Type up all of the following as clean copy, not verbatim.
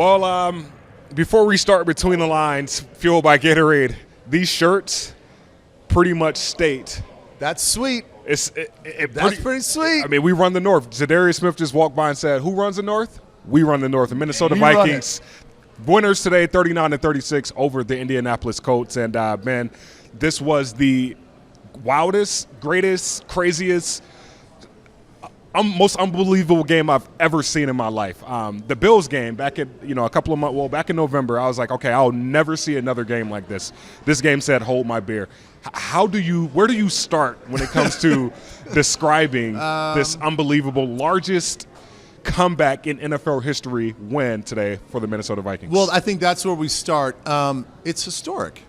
Well, before we start Between the Lines, fueled by Gatorade, these shirts pretty much state. That's sweet. That's pretty sweet. I mean, we run the North. Zadarius Smith just walked by and said, "Who runs the North? We run the North." The Minnesota Vikings, winners today, 39-36 over the Indianapolis Colts. And, man, this was the wildest, greatest, craziest, most unbelievable game I've ever seen in my life. The Bills game back in, back in November, I was like, okay, I'll never see another game like this. This game said, hold my beer. Where do you start when it comes to describing this unbelievable, largest comeback in NFL history win today for the Minnesota Vikings? Well, I think that's where we start. It's historic.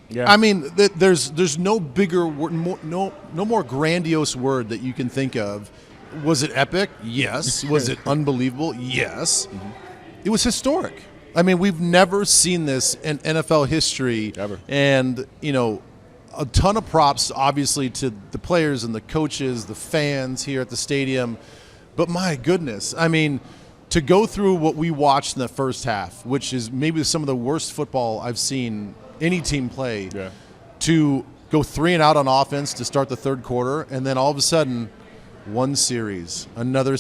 Yeah. I mean, there's no bigger word, no more grandiose word that you can think of. Was it epic? Yes. Was it unbelievable? Yes. Mm-hmm. It was historic. I mean, we've never seen this in NFL history. Ever. And, a ton of props, obviously, to the players and the coaches, the fans here at the stadium. But my goodness, I mean, to go through what we watched in the first half, which is maybe some of the worst football I've seen any team play, to go 3 and out on offense to start the third quarter, and then all of a sudden – one series, another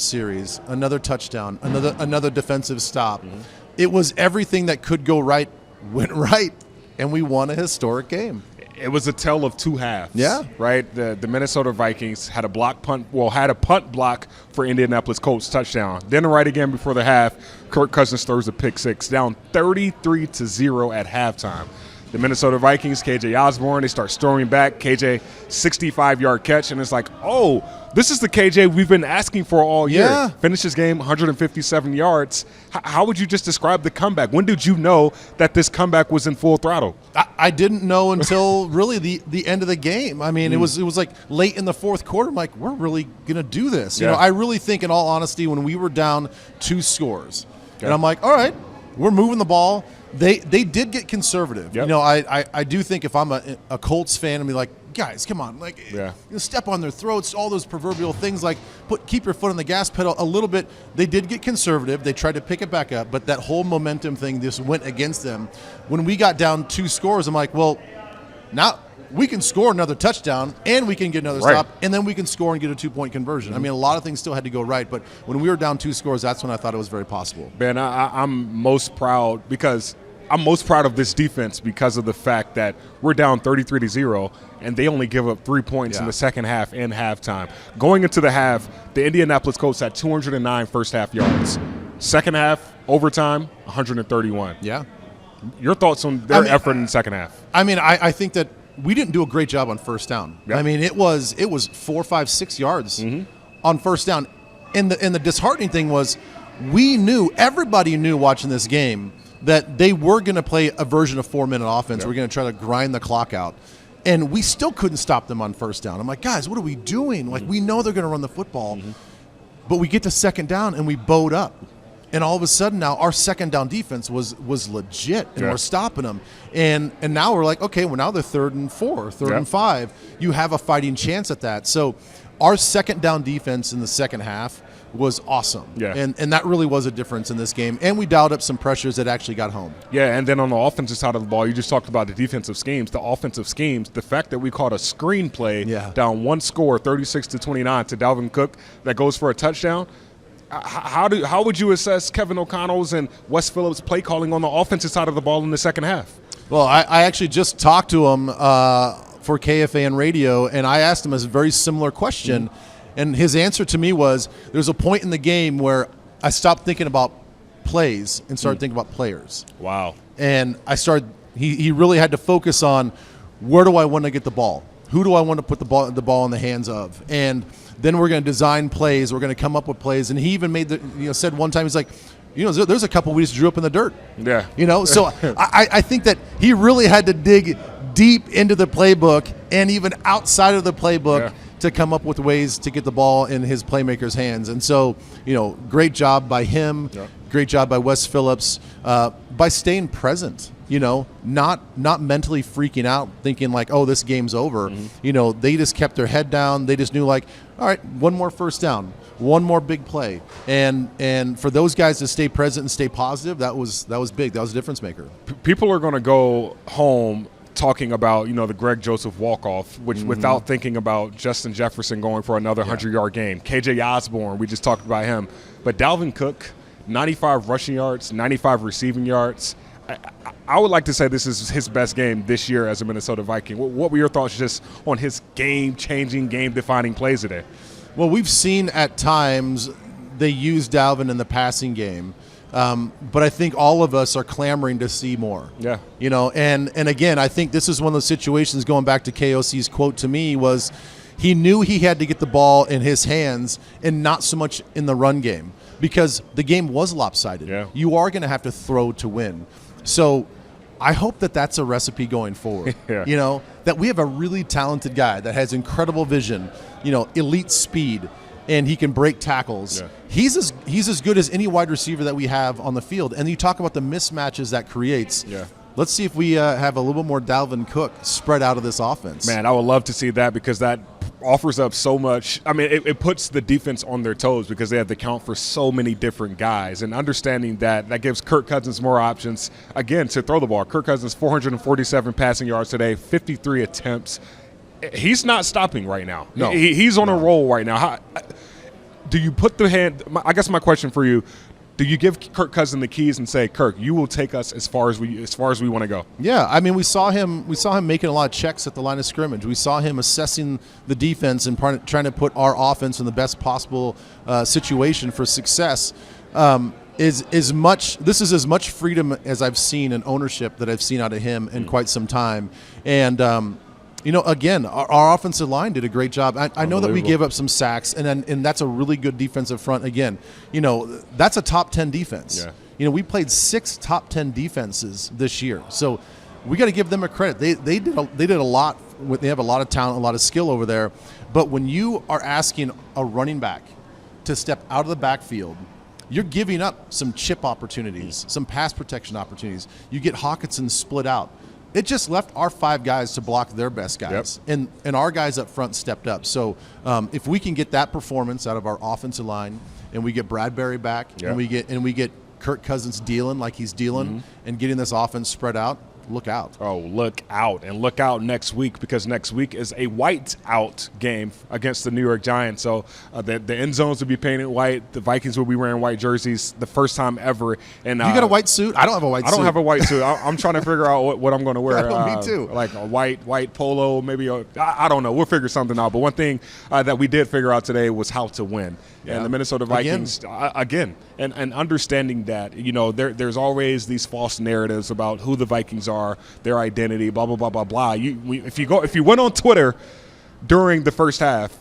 touchdown, another defensive stop. Mm-hmm. It was everything that could go right went right, and we won a historic game. It was a tale of two halves. Yeah. Right? The Minnesota Vikings had a punt block for Indianapolis Colts touchdown. Then right again before the half, Kirk Cousins throws a pick six, down 33-0 at halftime. The Minnesota Vikings, KJ Osborne, they start storming back. KJ, 65-yard catch, and it's like, oh, this is the KJ we've been asking for all year. Yeah. Finishes game 157 yards. How would you just describe the comeback? When did you know that this comeback was in full throttle? I didn't know until really the end of the game. I mean, it was like late in the fourth quarter. I'm like, we're really going to do this. Yeah. I really think, in all honesty, when we were down 2 scores, and I'm like, all right, we're moving the ball. They did get conservative. Yep. I do think if I'm a Colts fan, I'd be like, guys, come on, step on their throats, all those proverbial things like keep your foot on the gas pedal a little bit. They did get conservative. They tried to pick it back up, but that whole momentum thing just went against them. When we got down 2 scores, I'm like, well, now we can score another touchdown and we can get another stop, and then we can score and get a 2-point conversion. Mm-hmm. I mean, a lot of things still had to go right, but when we were down 2 scores, that's when I thought it was very possible. Ben, I'm most proud of this defense because of the fact that we're down 33-0 and they only give up 3 points in the second half and halftime. Going into the half, the Indianapolis Colts had 209 first half yards. Second half, overtime, 131. Yeah. Your thoughts on their effort in the second half? I mean, I think that we didn't do a great job on first down. Yep. I mean, it was 4, 5, 6 yards on first down. And the disheartening thing was everybody knew watching this game that they were going to play a version of 4-minute offense. Yep. We're going to try to grind the clock out. And we still couldn't stop them on first down. I'm like, guys, what are we doing? Like, we know they're going to run the football. But we get to second down and we bowed up. And all of a sudden now our second down defense was legit, and we're stopping them. And now we're like, okay, well, now they're 3rd and 4, 3rd and 5. You have a fighting chance at that. So our second down defense in the second half was awesome. Yeah. And that really was a difference in this game. And we dialed up some pressures that actually got home. Yeah, and then on the offensive side of the ball, you just talked about the defensive schemes. The offensive schemes, the fact that we caught a screen play down 1 score, 36-29 to Dalvin Cook that goes for a touchdown. How would you assess Kevin O'Connell's and Wes Phillips' play calling on the offensive side of the ball in the second half? Well, I actually just talked to him for KFAN radio, and I asked him a very similar question. And his answer to me was, there's a point in the game where I stopped thinking about plays and started thinking about players. Wow. And he really had to focus on, where do I want to get the ball? Who do I want to put the ball in the hands of? And then we're going to design plays. We're going to come up with plays. And he even said one time, he's like, there's a couple we just drew up in the dirt. Yeah. So I think that he really had to dig deep into the playbook and even outside of the playbook to come up with ways to get the ball in his playmakers' hands. And so, great job by him. Yeah. Great job by Wes Phillips by staying present. Not mentally freaking out, thinking like, oh, this game's over. They just kept their head down. They just knew like, all right, one more first down, one more big play, and for those guys to stay present and stay positive, that was big. That was a difference maker. People are going to go home talking about the Greg Joseph walk-off, which without thinking about Justin Jefferson going for another 100-yard game. KJ Osborne, we just talked about him, but Dalvin Cook, 95 rushing yards, 95 receiving yards. I would like to say this is his best game this year as a Minnesota Viking. What were your thoughts just on his game-changing, game-defining plays today? Well, we've seen at times they use Dalvin in the passing game, but I think all of us are clamoring to see more. Yeah. And again, I think this is one of those situations, going back to KOC's quote to me, was he knew he had to get the ball in his hands and not so much in the run game because the game was lopsided. Yeah. You are going to have to throw to win. So I hope that that's a recipe going forward. Yeah. That we have a really talented guy that has incredible vision, elite speed, and he can break tackles. Yeah. He's as good as any wide receiver that we have on the field. And you talk about the mismatches that creates. Yeah. Let's see if we have a little bit more Dalvin Cook spread out of this offense. Man, I would love to see that because that offers up so much. I mean, it puts the defense on their toes because they have to count for so many different guys. And understanding that gives Kirk Cousins more options, again, to throw the ball. Kirk Cousins, 447 passing yards today, 53 attempts. He's not stopping right now. No. He's on a roll right now. Do you put the hand – I guess my question for you, do you give Kirk Cousins the keys and say, Kirk, you will take us as far as we want to go? Yeah, I mean, we saw him making a lot of checks at the line of scrimmage. We saw him assessing the defense and trying to put our offense in the best possible situation for success. This is as much freedom as I've seen and ownership that I've seen out of him in quite some time. And again, our offensive line did a great job. I know that we gave up some sacks, and that's a really good defensive front. Again, that's a top 10 defense. Yeah. We played 6 top 10 defenses this year, so we got to give them a credit. They did a lot. They have a lot of talent, a lot of skill over there. But when you are asking a running back to step out of the backfield, you're giving up some chip opportunities, some pass protection opportunities. You get Hawkinson split out. It just left our 5 guys to block their best guys, and our guys up front stepped up. So if we can get that performance out of our offensive line, and we get Bradbury back, and we get Kirk Cousins dealing like he's dealing, and getting this offense spread out, look out. Oh, look out. And look out next week because next week is a white-out game against the New York Giants. So the end zones will be painted white. The Vikings will be wearing white jerseys the first time ever. And you got a white suit? I don't have a white suit. I don't have a white suit. I'm trying to figure out what I'm going to wear. Me too. Like a white polo, maybe. I don't know. We'll figure something out. But one thing that we did figure out today was how to win. Yeah. And the Minnesota Vikings, again, and understanding that, there's always these false narratives about who the Vikings are, their identity, blah, blah, blah, blah, blah. If you went on Twitter during the first half,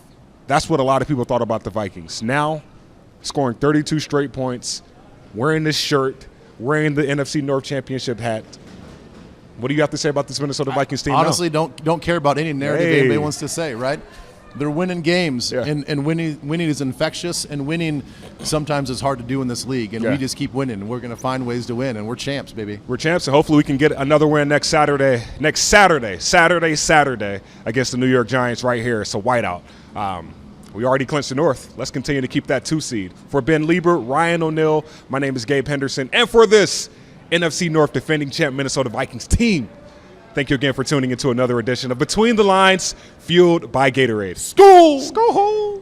that's what a lot of people thought about the Vikings. Now, scoring 32 straight points, wearing this shirt, wearing the NFC North Championship hat. What do you have to say about this Minnesota Vikings team honestly now? don't care about any narrative anybody wants to say, right? They're winning games, and winning is infectious, and winning sometimes is hard to do in this league, and we just keep winning. We're going to find ways to win, and we're champs, baby. We're champs, and hopefully we can get another win next Saturday against the New York Giants right here. It's a whiteout. We already clinched the North. Let's continue to keep that 2 seed. For Ben Leber, Ryan O'Neill, my name is Gabe Henderson, and for this NFC North defending champ Minnesota Vikings team, thank you again for tuning into another edition of Between the Lines, fueled by Gatorade. School!